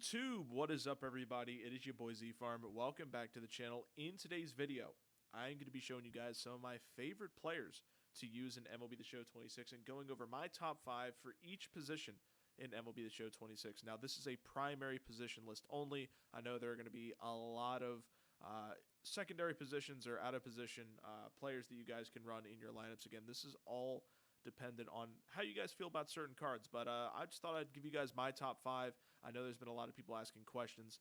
YouTube, what is up everybody? It is your boy Z Farm. Welcome back to the channel. In today's video, I'm going to be showing you guys some of my favorite players to use in MLB The Show 26 and going over my top 5 for each position in MLB The Show 26. Now, this is a primary position list only. I know there are going to be a lot of secondary positions or out of position players that you guys can run in your lineups. Again, this is all dependent on how you guys feel about certain cards. But I just thought I'd give you guys my top 5. I know there's been a lot of people asking questions.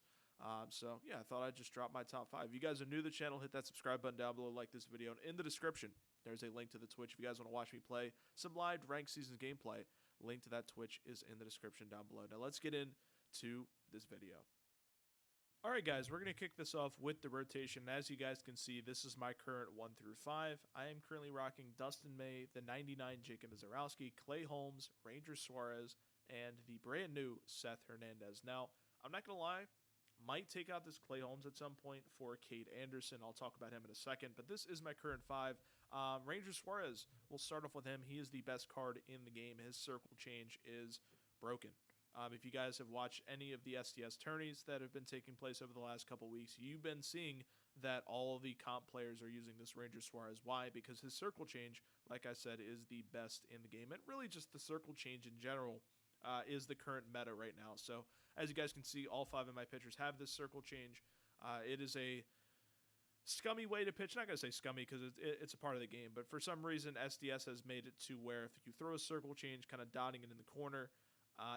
So, yeah, I thought I'd just drop my top 5. If you guys are new to the channel, hit that subscribe button down below, like this video. And in the description, there's a link to the Twitch. If you guys want to watch me play some live ranked seasons gameplay, link to that Twitch is in the description down below. Now, let's get into this video. Alright guys, we're going to kick this off with the rotation. As you guys can see, this is my current 1 through 5. I am currently rocking Dustin May, the 99 Jacob Mizorowski, Clay Holmes, Ranger Suarez, and the brand new Seth Hernandez. Now, I'm not going to lie, might take out this Clay Holmes at some point for Cade Anderson. I'll talk about him in a second, but this is my current 5. Ranger Suarez, we'll start off with him. He is the best card in the game. His circle change is broken. If you guys have watched any of the SDS tourneys that have been taking place over the last couple weeks, you've been seeing that all of the comp players are using this Ranger Suarez. Why? Because his circle change, like I said, is the best in the game. And really just the circle change in general is the current meta right now. So as you guys can see, all 5 of my pitchers have this circle change. It is a scummy way to pitch. Not going to say scummy because it's a part of the game. But for some reason, SDS has made it to where if you throw a circle change kind of dotting it in the corner,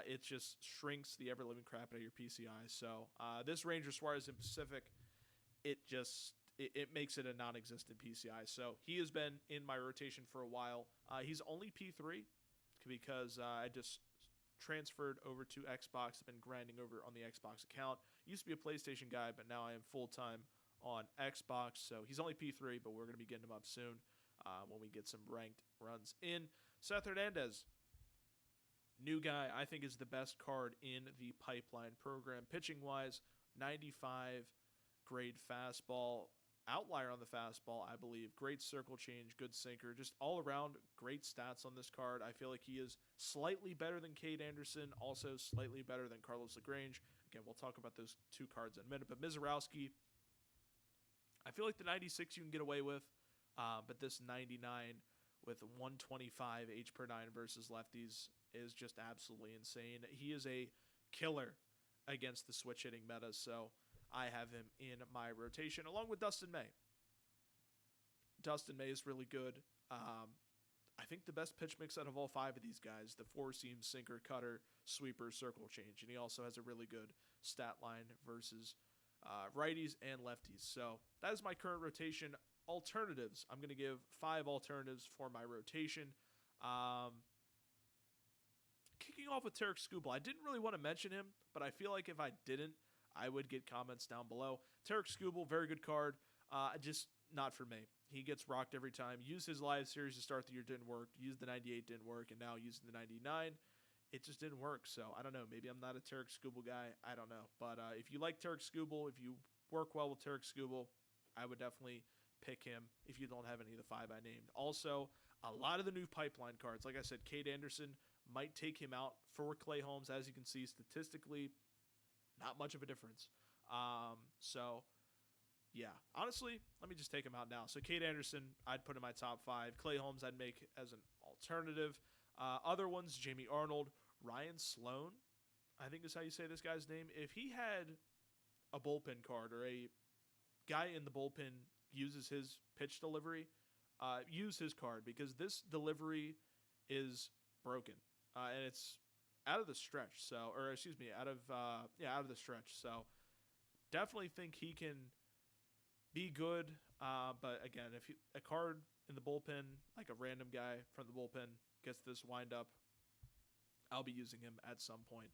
it just shrinks the ever-living crap out of your PCI. So this Ranger Suarez in Pacific, it makes it a non-existent PCI. So he has been in my rotation for a while. He's only P3 because I just transferred over to Xbox. I've been grinding over on the Xbox account. Used to be a PlayStation guy, but now I am full-time on Xbox. So he's only P3, but we're going to be getting him up soon when we get some ranked runs in. Seth Hernandez, new guy, I think is the best card in the pipeline program. Pitching-wise, 95 grade fastball, outlier on the fastball, I believe. Great circle change, good sinker, just all around great stats on this card. I feel like he is slightly better than Cade Anderson, also slightly better than Carlos LaGrange. Again, we'll talk about those 2 cards in a minute. But Mizorowski, I feel like the 96 you can get away with, but this 99 with 125 H per 9 versus lefties is just absolutely insane. He is a killer against the switch hitting meta, so I have him in my rotation along with Dustin May. Dustin May is really good. I think the best pitch mix out of all 5 of these guys, the 4-seam, sinker, cutter, sweeper, circle change, and he also has a really good stat line versus righties and lefties. So that is my current rotation. Alternatives, I'm going to give 5 alternatives for my rotation. Kicking off with Tarek Skubal. I didn't really want to mention him, but I feel like if I didn't, I would get comments down below. Tarek Skubal, very good card. Just not for me. He gets rocked every time. Used his live series to start the year, didn't work. Used the 98, didn't work. And now using the 99, it just didn't work. So I don't know. Maybe I'm not a Tarek Skubal guy. I don't know. But if you like Tarek Skubal, if you work well with Tarek Skubal, I would definitely pick him if you don't have any of the 5 I named. Also, a lot of the new pipeline cards, like I said, Cade Anderson might take him out for Clay Holmes. As you can see, statistically, not much of a difference. So, yeah. Honestly, let me just take him out now. So, Cade Anderson, I'd put in my top 5. Clay Holmes, I'd make as an alternative. Other ones, Jamie Arnold, Ryan Sloan, I think is how you say this guy's name. If he had a bullpen card or a guy in the bullpen uses his pitch delivery, use his card because this delivery is broken and it's out of the stretch. So, or excuse me, out of the stretch. So, definitely think he can be good. But again, if a card in the bullpen, like a random guy from the bullpen, gets this wind up, I'll be using him at some point.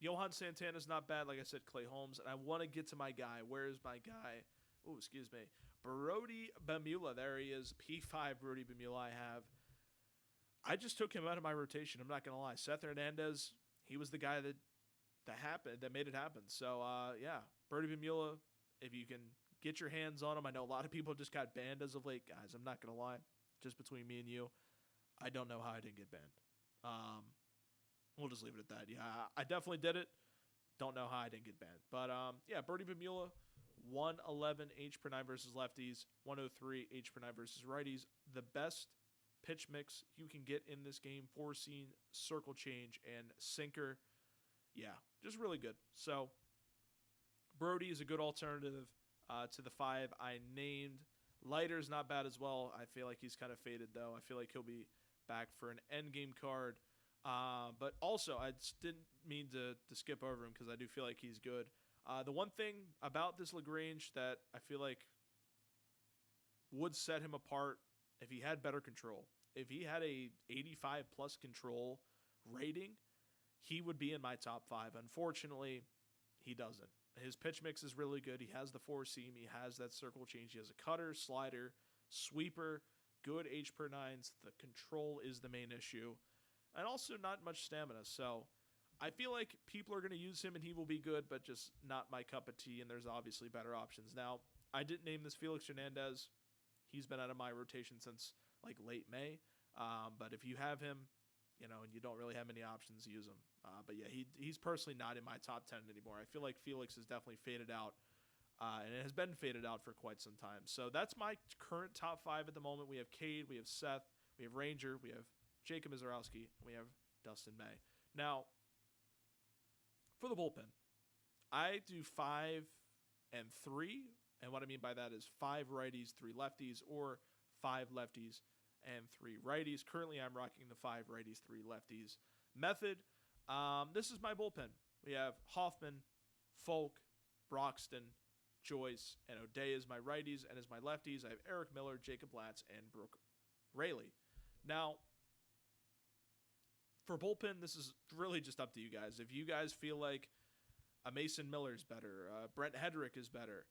Johan Santana's not bad. Like I said, Clay Holmes. And I want to get to my guy. Where is my guy? Oh, excuse me. Brody Bamula. There he is. P5 Brody Bamula I just took him out of my rotation. I'm not going to lie. Seth Hernandez, he was the guy that made it happen. So, yeah. Brody Bamula, if you can get your hands on him. I know a lot of people just got banned as of late. Guys, I'm not going to lie. Just between me and you, I don't know how I didn't get banned. We'll just leave it at that. Yeah, I definitely did it. Don't know how I didn't get banned. But yeah, Birdie Bamula, 111 H per 9 versus lefties, 103 H per 9 versus righties. The best pitch mix you can get in this game, four seam, circle change, and sinker. Yeah, just really good. So Brody is a good alternative to the 5 I named. Lighter's not bad as well. I feel like he's kind of faded, though. I feel like he'll be back for an endgame card. But also, I just didn't mean to skip over him because I do feel like he's good. The one thing about this LaGrange that I feel like would set him apart if he had better control. If he had a 85 plus control rating, he would be in my top 5. Unfortunately, he doesn't. His pitch mix is really good. He has the four seam. He has that circle change. He has a cutter, slider, sweeper, good H per 9s. The control is the main issue. And also not much stamina. So I feel like people are going to use him and he will be good, but just not my cup of tea. And there's obviously better options. Now, I didn't name this Felix Hernandez. He's been out of my rotation since like late May. But if you have him, and you don't really have many options, use him. But yeah, he's personally not in my top 10 anymore. I feel like Felix is definitely faded out, and it has been faded out for quite some time. So that's my current top 5 at the moment. We have Cade, we have Seth, we have Ranger, we have Jacob Mizorowski, and we have Dustin May. Now, for the bullpen, I do 5 and 3, and what I mean by that is 5 righties, 3 lefties, or 5 lefties and 3 righties. Currently, I'm rocking the 5 righties, 3 lefties method. This is my bullpen. We have Hoffman, Folk, Broxton, Joyce, and O'Day as my righties, and as my lefties, I have Eric Miller, Jacob Latz, and Brooke Raley. Now, for bullpen, this is really just up to you guys. If you guys feel like a Mason Miller is better, Brent Hedrick is better,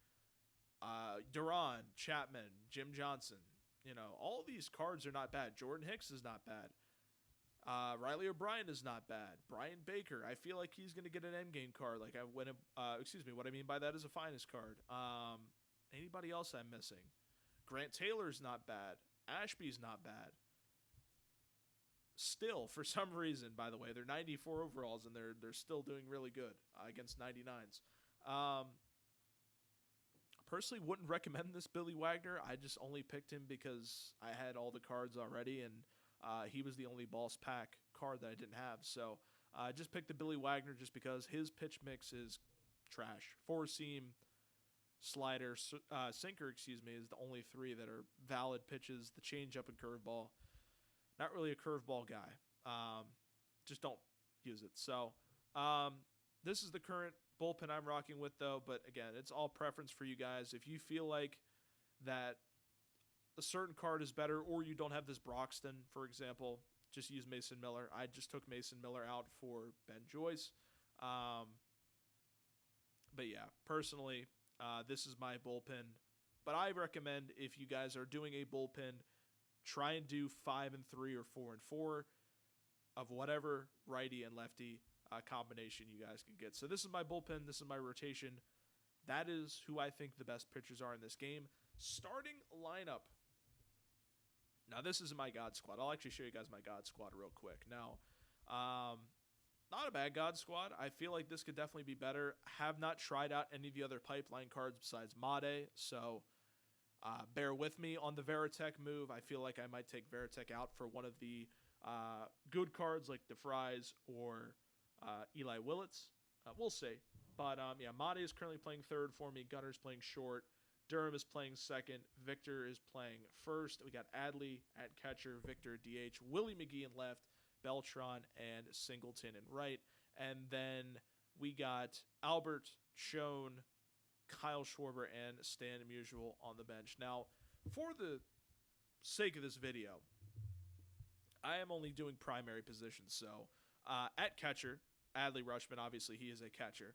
Duran, Chapman, Jim Johnson, all of these cards are not bad. Jordan Hicks is not bad. Riley O'Brien is not bad. Brian Baker, I feel like he's going to get an endgame card. What I mean by that is a finest card. Anybody else I'm missing? Grant Taylor's not bad. Ashby's not bad. Still, for some reason, by the way, they're 94 overalls and they're still doing really good against 99s. Personally, wouldn't recommend this Billy Wagner. I just only picked him because I had all the cards already, and he was the only Boss Pack card that I didn't have. So I just picked the Billy Wagner just because his pitch mix is trash. Four seam, slider, sinker, is the only 3 that are valid pitches. The changeup and curveball. Not really a curveball guy. Just don't use it. So this is the current bullpen I'm rocking with, though. But again, it's all preference for you guys. If you feel like that a certain card is better, or you don't have this Broxton, for example, just use Mason Miller. I just took Mason Miller out for Ben Joyce. But yeah, personally, this is my bullpen. But I recommend if you guys are doing a bullpen, try and do 5 and 3 or 4 and 4 of whatever righty and lefty combination you guys can get. So this is my bullpen. This is my rotation. That is who I think the best pitchers are in this game. Starting lineup. Now, this isn't my God squad. I'll actually show you guys my God squad real quick. Now, not a bad God squad. I feel like this could definitely be better. Have not tried out any of the other pipeline cards besides Made, so bear with me on the Veritek move. I feel like I might take Veritek out for one of the good cards like DeFries or Eli Willits. We'll see. But yeah, Made is currently playing third for me. Gunner's playing short. Durham is playing second. Victor is playing first. We got Adley at catcher. Victor DH. Willie McGee in left. Beltran and Singleton in right. And then we got Albert, Schoen, Kyle Schwarber, and Stan Musial on the bench. Now, for the sake of this video, I am only doing primary positions. So, at catcher, Adley Rutschman, obviously he is a catcher.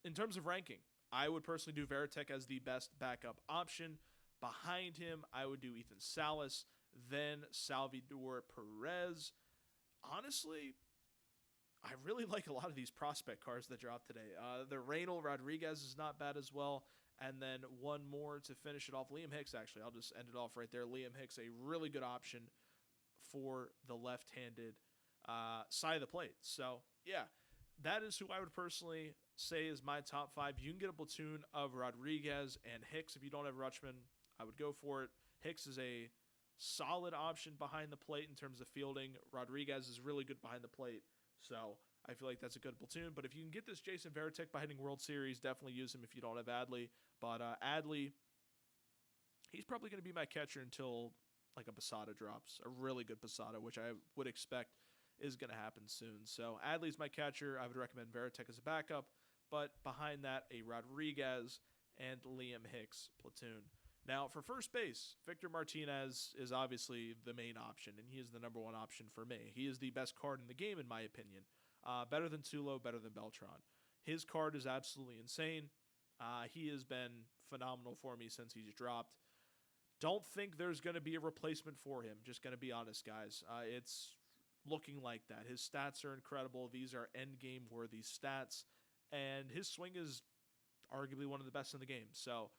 In terms of ranking, I would personally do Veritek as the best backup option. Behind him, I would do Ethan Salas, then Salvador Perez. Honestly, I really like a lot of these prospect cards that dropped today. The Reynel Rodriguez is not bad as well. And then one more to finish it off. Liam Hicks, actually. I'll just end it off right there. Liam Hicks, a really good option for the left-handed side of the plate. So, yeah. that is who I would personally say is my top 5. You can get a platoon of Rodriguez and Hicks. If you don't have Rutschman, I would go for it. Hicks is a solid option behind the plate in terms of fielding. Rodriguez is really good behind the plate. So I feel like that's a good platoon. But if you can get this Jason Varitek by hitting World Series, definitely use him if you don't have Adley. But Adley, he's probably going to be my catcher until like a Posada drops, a really good Posada, which I would expect is going to happen soon. So Adley's my catcher. I would recommend Varitek as a backup. But behind that, a Rodriguez and Liam Hicks platoon. Now, for first base, Victor Martinez is obviously the main option, and he is the number one option for me. He is the best card in the game, in my opinion. Better than Tulo, better than Beltran. His card is absolutely insane. He has been phenomenal for me since he's dropped. Don't think there's going to be a replacement for him. Just going to be honest, guys. It's looking like that. His stats are incredible. These are end-game worthy stats, and his swing is arguably one of the best in the game. So,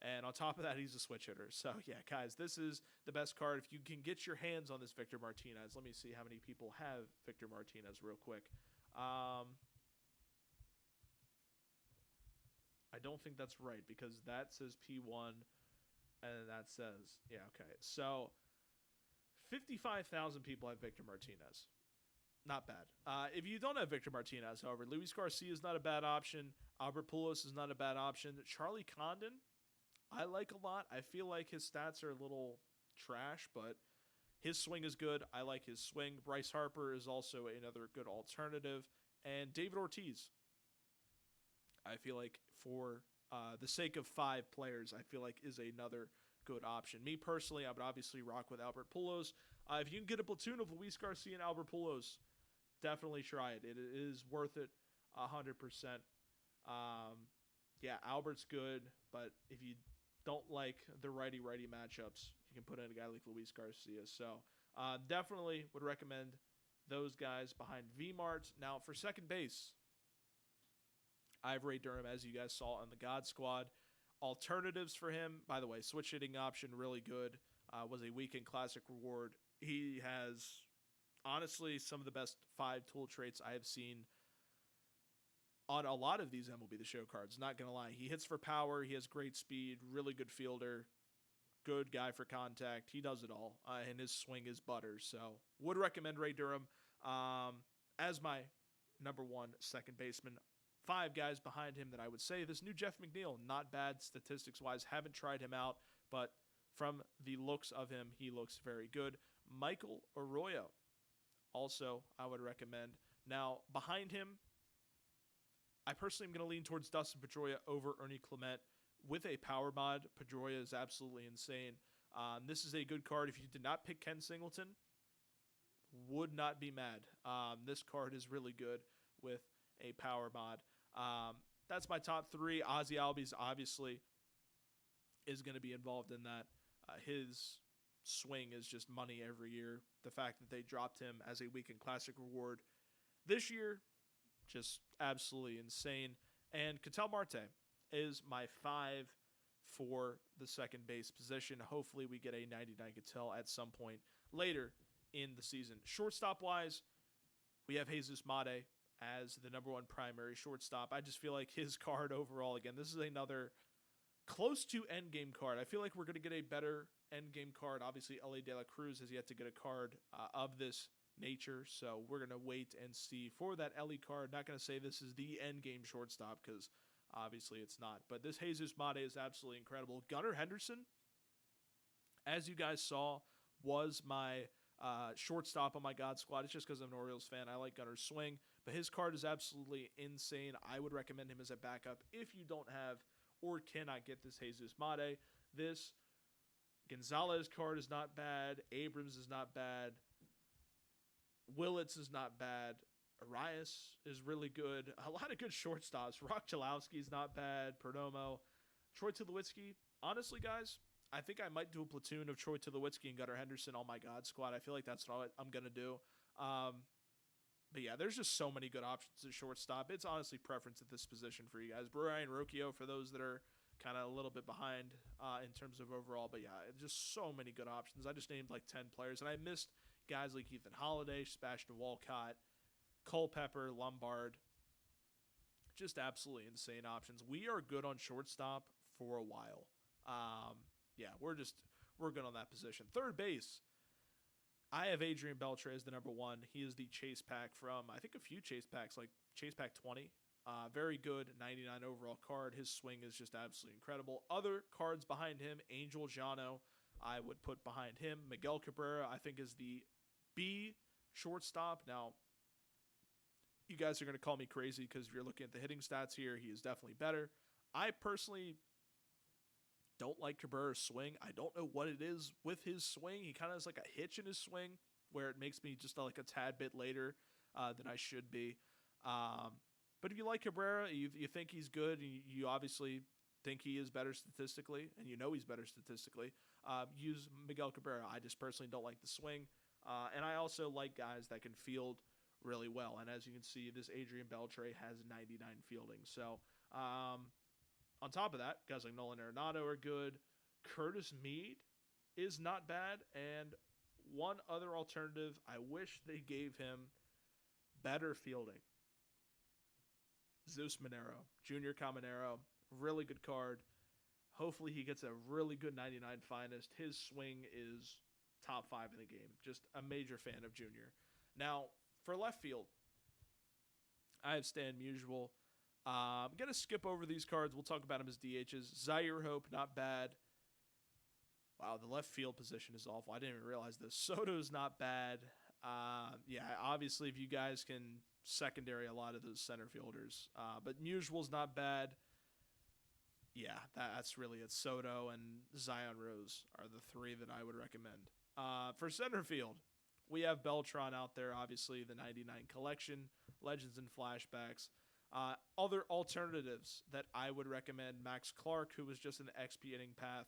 and on top of that, he's a switch hitter. So, yeah, guys, this is the best card. If you can get your hands on this Victor Martinez, let me see how many people have Victor Martinez real quick. I don't think that's right because that says P1 and that says, yeah, okay. So 55,000 people have Victor Martinez. Not bad. If you don't have Victor Martinez, however, Luis Garcia is not a bad option. Albert Pujols is not a bad option. Charlie Condon, I like a lot. I feel like his stats are a little trash, but his swing is good. I like his swing. Bryce Harper is also another good alternative. And David Ortiz, I feel like for the sake of 5 players, I feel like is another good option. Me personally, I would obviously rock with Albert Pujols. If you can get a platoon of Luis Garcia and Albert Pujols, definitely try it. It is worth it 100%. Yeah, Albert's good, but if you don't like the righty-righty matchups, you can put in a guy like Luis Garcia. So definitely would recommend those guys behind V-Mart. Now, for second base, I have Ray Durham, as you guys saw on the God Squad. Alternatives for him, by the way, switch hitting option, really good. Was a weekend classic reward. He has, honestly, some of the best 5 tool traits I have seen on a lot of these MLB The Show cards. Not going to lie. He hits for power. He has great speed, really good fielder, good guy for contact. He does it all, and his swing is butter. So would recommend Ray Durham as my number 1 second baseman. 5 guys behind him that I would say. This new Jeff McNeil, not bad statistics-wise. Haven't tried him out, but from the looks of him, he looks very good. Michael Arroyo, also I would recommend. Now, behind him, I personally am going to lean towards Dustin Pedroia over Ernie Clement. With a power mod, Pedroia is absolutely insane. This is a good card. If you did not pick Ken Singleton, would not be mad. This card is really good with a power mod. That's my top 3. Ozzy Albies obviously is going to be involved in that. His swing is just money every year. The fact that they dropped him as a weekend classic reward this year, just absolutely insane. And Ketel Marte is my 5 for the second base position. Hopefully we get a 99 Ketel at some point later in the season. Shortstop-wise, we have Jesus Mate as the number 1 primary shortstop. I just feel like his card overall, again, this is another close to endgame card. I feel like we're going to get a better endgame card. Obviously, L.A. De La Cruz has yet to get a card of this nature, so we're going to wait and see for that Ellie card. Not going to say this is the endgame shortstop because obviously it's not, but this Jesus Mate is absolutely incredible. Gunnar Henderson, as you guys saw, was my shortstop on my God Squad. It's just because I'm an Orioles fan. I like Gunner's swing, but his card is absolutely insane. I would recommend him as a backup if you don't have or cannot get this Jesus Mate. This Gonzalez card is not bad. Abrams is not bad. Willits is not bad. Arias is really good. A lot of good shortstops. Rock Chalowski is not bad. Perdomo. Troy Tulowitzki. Honestly, guys, I think I might do a platoon of Troy Tulowitzki and Gunnar Henderson on my God Squad. I feel like that's what I'm going to do. But yeah, there's just so many good options at shortstop. It's honestly preference at this position for you guys. Brian Rocchio for those that are kind of a little bit behind in terms of overall. But yeah, just so many good options. I just named like 10 players, and I missed guys like Ethan Holiday, Sebastian Walcott, Culpepper, Lombard. just absolutely insane options. We are good on shortstop for a while. Yeah, we're good on that position. Third base, I have Adrian Beltre as the number one. He is the chase pack from, I think, a few chase packs, like chase pack 20. Very good, 99 overall card. His swing is just absolutely incredible. Other cards behind him, Angel Jano, I would put behind him. Miguel Cabrera, I think, is the B shortstop. Now, you guys are going to call me crazy because if you're looking at the hitting stats here, he is definitely better. I personally don't like Cabrera's swing. I don't know what it is with his swing. He kind of has like a hitch in his swing where it makes me just like a tad bit later than I should be. But if you like Cabrera, you think he's good, and you obviously think he is better statistically, and you know he's better statistically, use Miguel Cabrera. I just personally don't like the swing. And I also like guys that can field really well. And as you can see, this Adrian Beltre has 99 fielding. So on top of that, guys like Nolan Arenado are good. Curtis Mead is not bad. And one other alternative, I wish they gave him better fielding. Zeus Monero, Junior Caminero, really good card. Hopefully he gets a really good 99 finest. His swing is top 5 in the game. Just a major fan of Junior. Now, for left field, I have Stan Musial. I'm going to skip over these cards. We'll talk about them as DHs. Zaire Hope, not bad. Wow, the left field position is awful. I didn't even realize this. Soto's not bad. Yeah, obviously, if you guys can secondary a lot of those center fielders. But Musial's not bad. Yeah, that's really it. Soto and Zion Rose are the 3 that I would recommend. For center field, we have Beltran out there, obviously, the 99 collection, Legends and Flashbacks. Other alternatives that I would recommend, Max Clark, who was just an expiating path.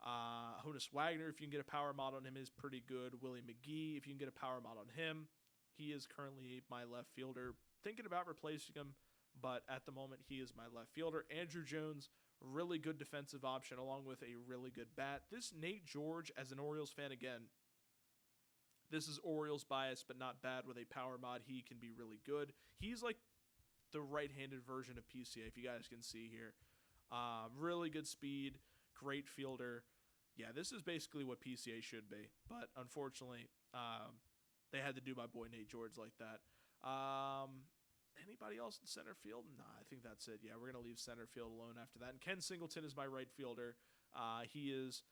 Honus Wagner, if you can get a power mod on him, is pretty good. Willie McGee, if you can get a power mod on him, he is currently my left fielder. Thinking about replacing him, but at the moment, he is my left fielder. Andrew Jones, really good defensive option, along with a really good bat. This Nate George, as an Orioles fan, again, this is Orioles bias, but not bad. With a power mod, he can be really good. He's like the right-handed version of PCA, if you guys can see here. Really good speed, great fielder. Yeah, this is basically what PCA should be, but unfortunately, they had to do my boy Nate George like that. Anybody else in center field? Nah, I think that's it. Yeah, we're going to leave center field alone after that. And Ken Singleton is my right fielder. He is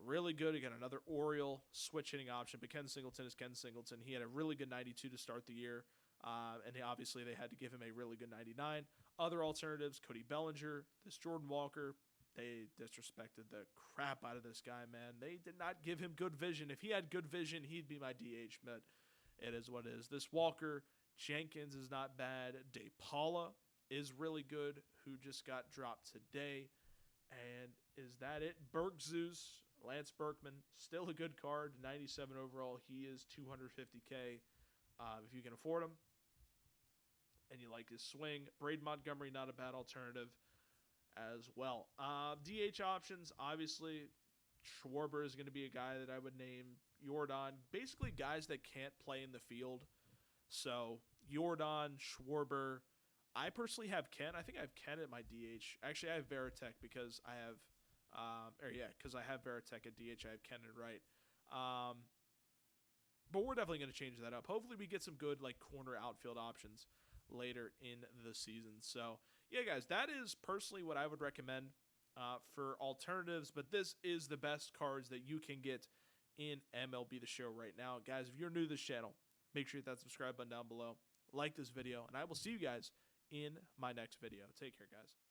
really good. Again, another Oriole switch hitting option, but Ken Singleton is Ken Singleton. He had a really good 92 to start the year, and obviously they had to give him a really good 99. Other alternatives, Cody Bellinger, this Jordan Walker. They disrespected the crap out of this guy, man. They did not give him good vision. If he had good vision, he'd be my DH, but it is what it is. This Walker, Jenkins is not bad. De Paula is really good, who just got dropped today. And is that it? Bergzeus, Lance Berkman, still a good card, 97 overall. He is $250K if you can afford him and you like his swing. Braden Montgomery, not a bad alternative as well. DH options, obviously, Schwarber is going to be a guy that I would name. Jordan, basically guys that can't play in the field. So Jordan, Schwarber. I personally have Ken. I think I have Ken at my DH. Actually, I have Veritek because I have, because I have Veritek at DH. I have Ken at right. But we're definitely going to change that up. Hopefully, we get some good like corner outfield options later in the season. So yeah, guys, that is personally what I would recommend for alternatives. But this is the best cards that you can get in MLB The Show right now, guys. If you're new to this channel, make sure you hit that subscribe button down below. Like this video, and I will see you guys in my next video. Take care, guys.